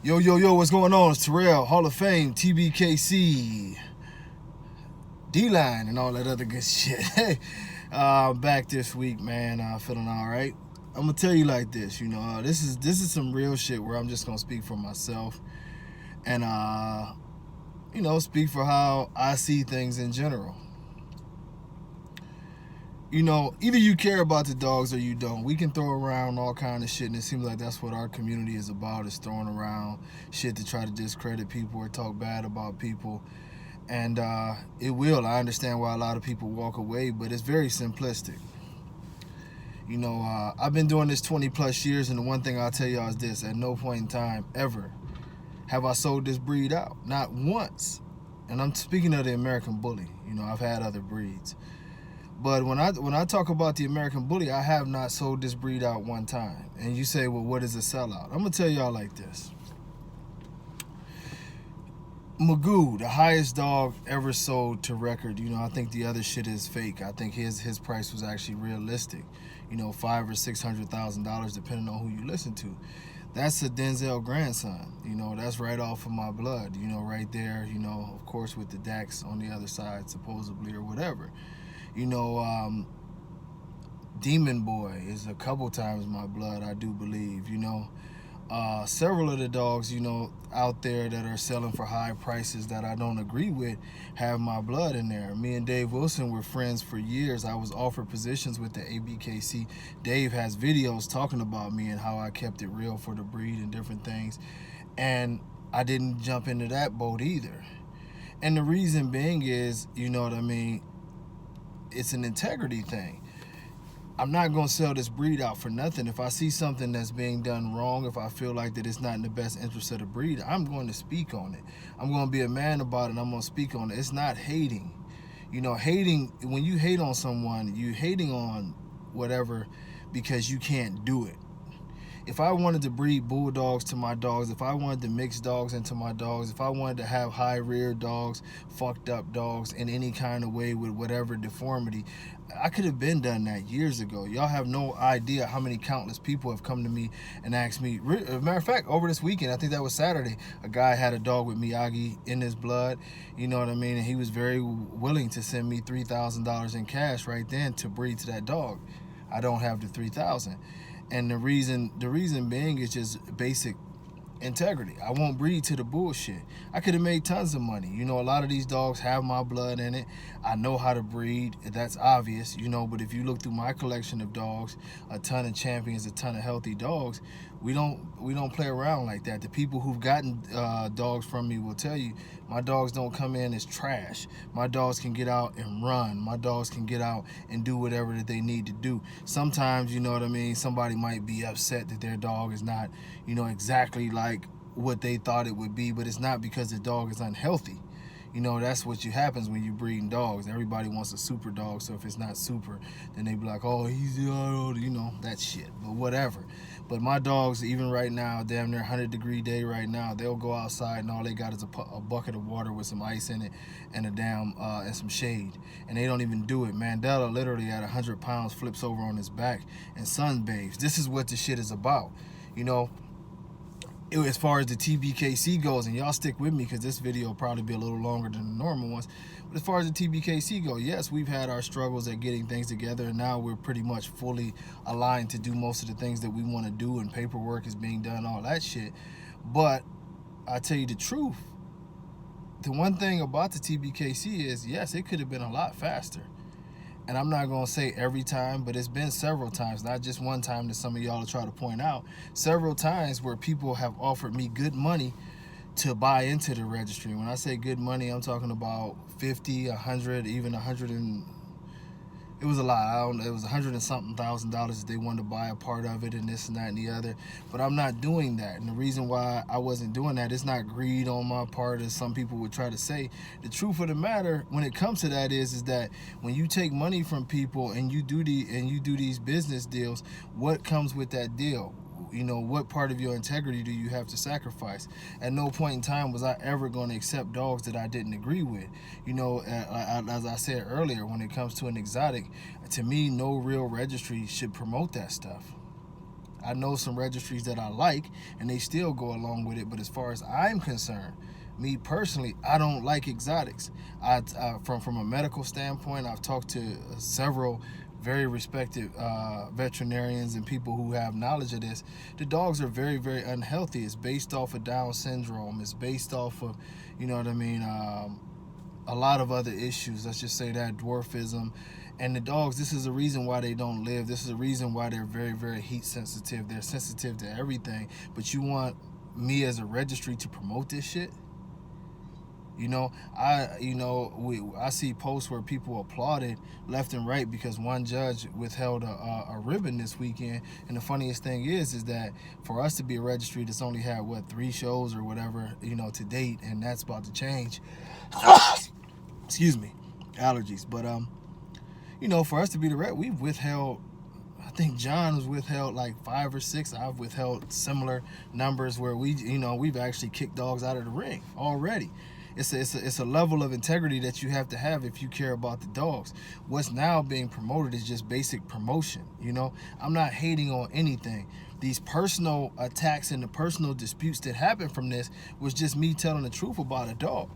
Yo, yo, yo, what's going on? It's Terrell, Hall of Fame, TBKC, D-Line, and all that other good shit. Hey, back this week, man. Feeling all right. I'm gonna tell you like this. This is some real shit where I'm just gonna speak for myself and speak for how I see things in general. Either you care about the dogs or you don't. We can throw around all kind of shit, and it seems like that's what our community is about, is throwing around shit to try to discredit people or talk bad about people. And it will. I understand why a lot of people walk away, but it's very simplistic. I've been doing this 20 plus years, and the one thing I'll tell y'all is this: at no point in time, ever, have I sold this breed out. Not once. And I'm speaking of the American Bully. I've had other breeds. But when I talk about the American Bully, I have not sold this breed out one time. And you say, well, what is a sellout? I'm going to tell y'all like this. Magoo, the highest dog ever sold to record, I think the other shit is fake. I think his price was actually realistic. $500,000 or $600,000 depending on who you listen to. That's a Denzel grandson. That's right off of my blood. Right there. Of course with the Dax on the other side, supposedly, or whatever. Demon Boy is a couple times my blood, I do believe. Several of the dogs, out there that are selling for high prices that I don't agree with have my blood in there. Me and Dave Wilson were friends for years. I was offered positions with the abkc. Dave has videos talking about me and how I kept it real for the breed and different things. And I didn't jump into that boat either. And the reason being is, it's an integrity thing. I'm not going to sell this breed out for nothing. If I see something that's being done wrong, if I feel like that it's not in the best interest of the breed, I'm going to speak on it. I'm going to be a man about it, and I'm going to speak on it. It's not hating. Hating, when you hate on someone, you hating on whatever because you can't do it. If I wanted to breed bulldogs to my dogs, if I wanted to mix dogs into my dogs, if I wanted to have high rear dogs, fucked up dogs in any kind of way with whatever deformity, I could have been done that years ago. Y'all have no idea how many countless people have come to me and asked me. As a matter of fact, over this weekend, I think that was Saturday, a guy had a dog with Miyagi in his blood, and he was very willing to send me $3,000 in cash right then to breed to that dog. I don't have the $3,000. And the reason being is just basic integrity. I won't breed to the bullshit. I could have made tons of money. A lot of these dogs have my blood in it. I know how to breed. That's obvious, but if you look through my collection of dogs, a ton of champions, a ton of healthy dogs, we don't play around like that. The people who've gotten dogs from me will tell you, my dogs don't come in as trash. My dogs can get out and run. My dogs can get out and do whatever that they need to do. Sometimes, somebody might be upset that their dog is not, exactly like what they thought it would be, but it's not because the dog is unhealthy. That's what happens when you breeding dogs. Everybody wants a super dog, so if it's not super, then they be like, oh, he's, that shit, but whatever. But my dogs, even right now, damn near 100-degree day right now, they'll go outside and all they got is a bucket of water with some ice in it and and some shade. And they don't even do it. Mandela literally at 100 pounds flips over on his back and sunbathes. This is what the shit is about. As far as the TBKC goes, and y'all stick with me because this video will probably be a little longer than the normal ones, but as far as the TBKC go, yes, we've had our struggles at getting things together, and now we're pretty much fully aligned to do most of the things that we want to do, and paperwork is being done, all that shit. But I tell you the truth, the one thing about the TBKC is, yes, it could have been a lot faster. And I'm not going to say every time, but it's been several times, not just one time that some of y'all try to point out, several times where people have offered me good money to buy into the registry. When I say good money, I'm talking about 50, 100, even 100 and it was a lot. I don't know, it was $100 and something thousand that they wanted to buy a part of it and this and that and the other. But I'm not doing that. And the reason why I wasn't doing that, it's not greed on my part, as some people would try to say. The truth of the matter, when it comes to that, is that when you take money from people and you do these business deals, what comes with that deal? What part of your integrity do you have to sacrifice? At no point in time was I ever going to accept dogs that I didn't agree with. As I said earlier, when it comes to an exotic, to me, no real registry should promote that stuff. I know some registries that I like, and they still go along with it. But as far as I'm concerned, me personally, I don't like exotics. From a medical standpoint, I've talked to several very respected veterinarians and people who have knowledge of this. The dogs are very, very unhealthy. It's based off of Down syndrome. It's based off of, you know what I mean, a lot of other issues. Let's just say that dwarfism. And the dogs, this is the reason why they don't live. This is the reason why they're very, very heat sensitive. They're sensitive to everything. But you want me as a registry to promote this shit? I see posts where people applauded left and right because one judge withheld a ribbon this weekend. And the funniest thing is that for us to be a registry that's only had 3 shows or whatever, to date, and that's about to change. Excuse me, allergies. But for us to be the rep, we've withheld. I think John was withheld like 5 or 6. I've withheld similar numbers where we've actually kicked dogs out of the ring already. It's a level of integrity that you have to have if you care about the dogs. What's now being promoted is just basic promotion. I'm not hating on anything. These personal attacks and the personal disputes that happen from this was just me telling the truth about a dog.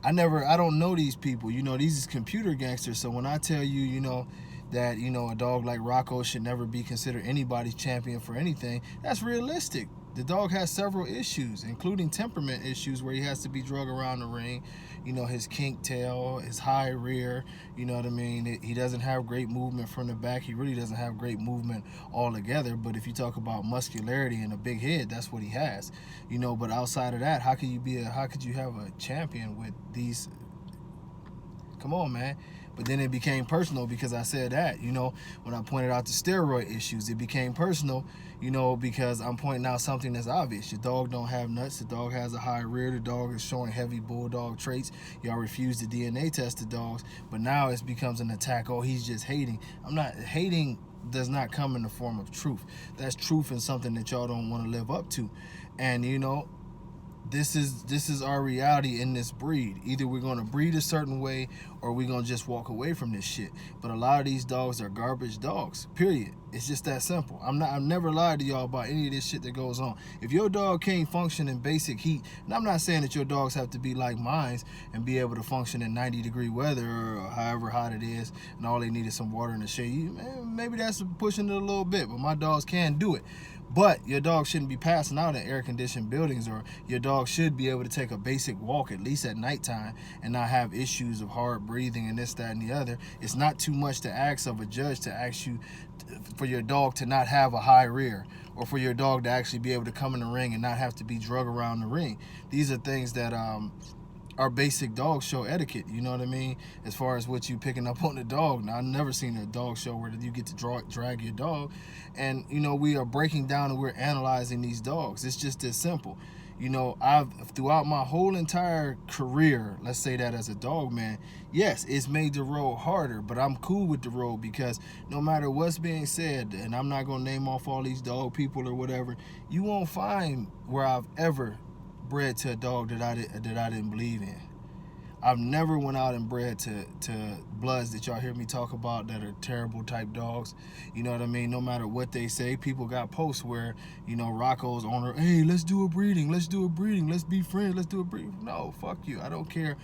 I don't know these people. These is computer gangsters. So when I tell you, that a dog like Rocco should never be considered anybody's champion for anything, that's realistic. The dog has several issues, including temperament issues where he has to be drug around the ring. His kink tail, his high rear, you know what I mean? He doesn't have great movement from the back. He really doesn't have great movement altogether. But if you talk about muscularity and a big head, that's what he has. But outside of that, how could you have a champion with these? Come on, man. But then it became personal because I said that, when I pointed out the steroid issues, it became personal, because I'm pointing out something that's obvious. Your dog don't have nuts. The dog has a high rear. The dog is showing heavy bulldog traits. Y'all refuse to DNA test the dogs, but now it becomes an attack. Oh, he's just hating. I'm not hating. Does not come in the form of truth. That's truth in something that y'all don't want to live up to. And this is our reality in this breed. Either we're going to breed a certain way or we're going to just walk away from this shit. But a lot of these dogs are garbage dogs, period. It's just that simple. I've never lied to y'all about any of this shit that goes on. If your dog can't function in basic heat, and I'm not saying that your dogs have to be like mine and be able to function in 90-degree weather or however hot it is, and all they need is some water in the shade, maybe that's pushing it a little bit, but my dogs can do it. But your dog shouldn't be passing out in air-conditioned buildings, or your dog should be able to take a basic walk at least at nighttime and not have issues of hard breathing and this, that, and the other. It's not too much to ask of a judge to ask you for your dog to not have a high rear, or for your dog to actually be able to come in the ring and not have to be drug around the ring. These are things that our basic dog show etiquette, you know what I mean? As far as what you picking up on the dog. Now, I've never seen a dog show where you get to drag your dog. And, we are breaking down and we're analyzing these dogs. It's just this simple. I've, throughout my whole entire career, let's say that as a dog man, yes, it's made the road harder, but I'm cool with the road because no matter what's being said, and I'm not going to name off all these dog people or whatever, you won't find where I've ever bred to a dog that I didn't believe in. I've never went out and bred to bloods that y'all hear me talk about that are terrible type dogs. You know what I mean? No matter what they say, people got posts where, Rocco's owner, hey, let's do a breeding, let's be friends, let's do a breeding. No, fuck you. I don't care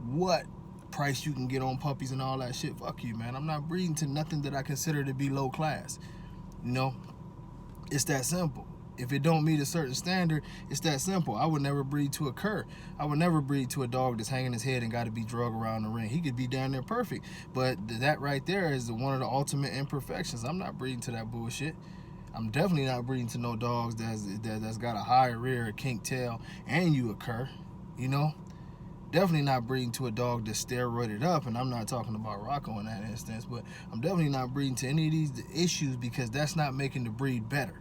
what price you can get on puppies and all that shit. Fuck you, man. I'm not breeding to nothing that I consider to be low class. It's that simple. If it don't meet a certain standard, it's that simple. I would never breed to a cur. I would never breed to a dog that's hanging his head and got to be drug around the ring. He could be down there perfect, but that right there is one of the ultimate imperfections. I'm not breeding to that bullshit. I'm definitely not breeding to no dogs that's got a high rear, a kink tail, and you a cur. Definitely not breeding to a dog that's steroided up, and I'm not talking about Rocco in that instance, but I'm definitely not breeding to any of these issues because that's not making the breed better.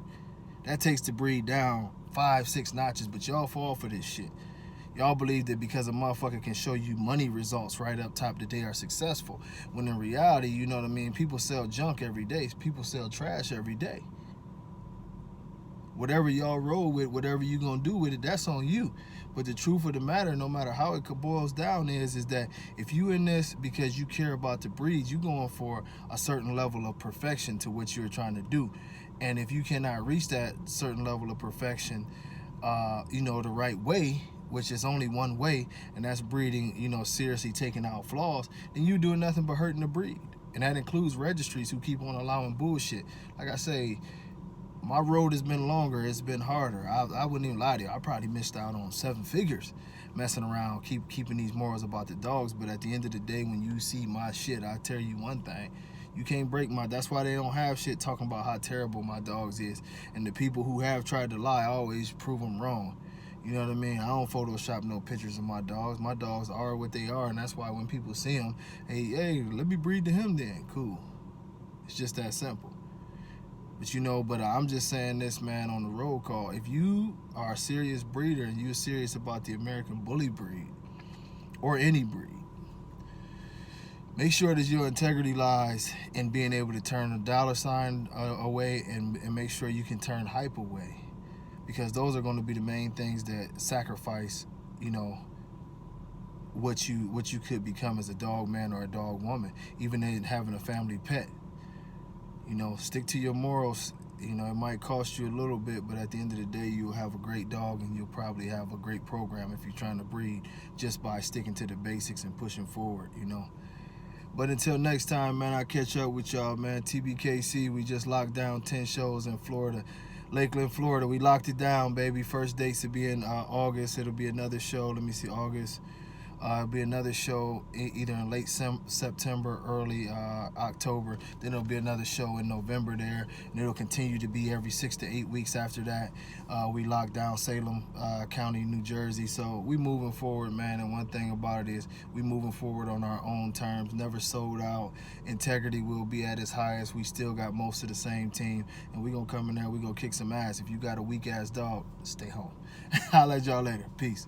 That takes the breed down 5-6 notches, but y'all fall for this shit. Y'all believe that because a motherfucker can show you money results right up top that they are successful. When in reality, you know what I mean, people sell junk every day. People sell trash every day. whatever y'all roll with, whatever you gonna do with it, that's on you. But the truth of the matter, no matter how it boils down, is that if you in this because you care about the breeds, you going for a certain level of perfection to what you're trying to do. And if you cannot reach that certain level of perfection, the right way, which is only one way, and that's breeding, seriously taking out flaws, then you doing nothing but hurting the breed. And that includes registries who keep on allowing bullshit. Like I say, my road has been longer, it's been harder. I wouldn't even lie to you, I probably missed out on 7 figures messing around, keeping these morals about the dogs. But at the end of the day, when you see my shit, I tell you one thing, you can't break that's why they don't have shit talking about how terrible my dogs is. And the people who have tried to lie always prove them wrong. You know what I mean? I don't Photoshop no pictures of my dogs. My dogs are what they are, and that's why when people see them, hey, let me breed to him then. Cool. It's just that simple. But I'm just saying this, man, on the roll call. If you are a serious breeder and you're serious about the American bully breed, or any breed, make sure that your integrity lies in being able to turn a dollar sign away and make sure you can turn hype away. Because those are going to be the main things that sacrifice, what you could become as a dog man or a dog woman, even in having a family pet. Stick to your morals. It might cost you a little bit, but at the end of the day, you'll have a great dog, and you'll probably have a great program if you're trying to breed just by sticking to the basics and pushing forward, But until next time, man, I'll catch up with y'all, man. TBKC, we just locked down 10 shows in Florida. Lakeland, Florida, we locked it down, baby. First dates will be in August. It'll be another show. Let me see, August. It'll be another show either in late September, early October. Then it'll be another show in November there, and it'll continue to be every 6 to 8 weeks after that. We locked down Salem County, New Jersey. So we moving forward, man. And one thing about it is we moving forward on our own terms. Never sold out. Integrity will be at its highest. We still got most of the same team, and we gonna come in there. We gonna kick some ass. If you got a weak ass dog, stay home. I'll let y'all later. Peace.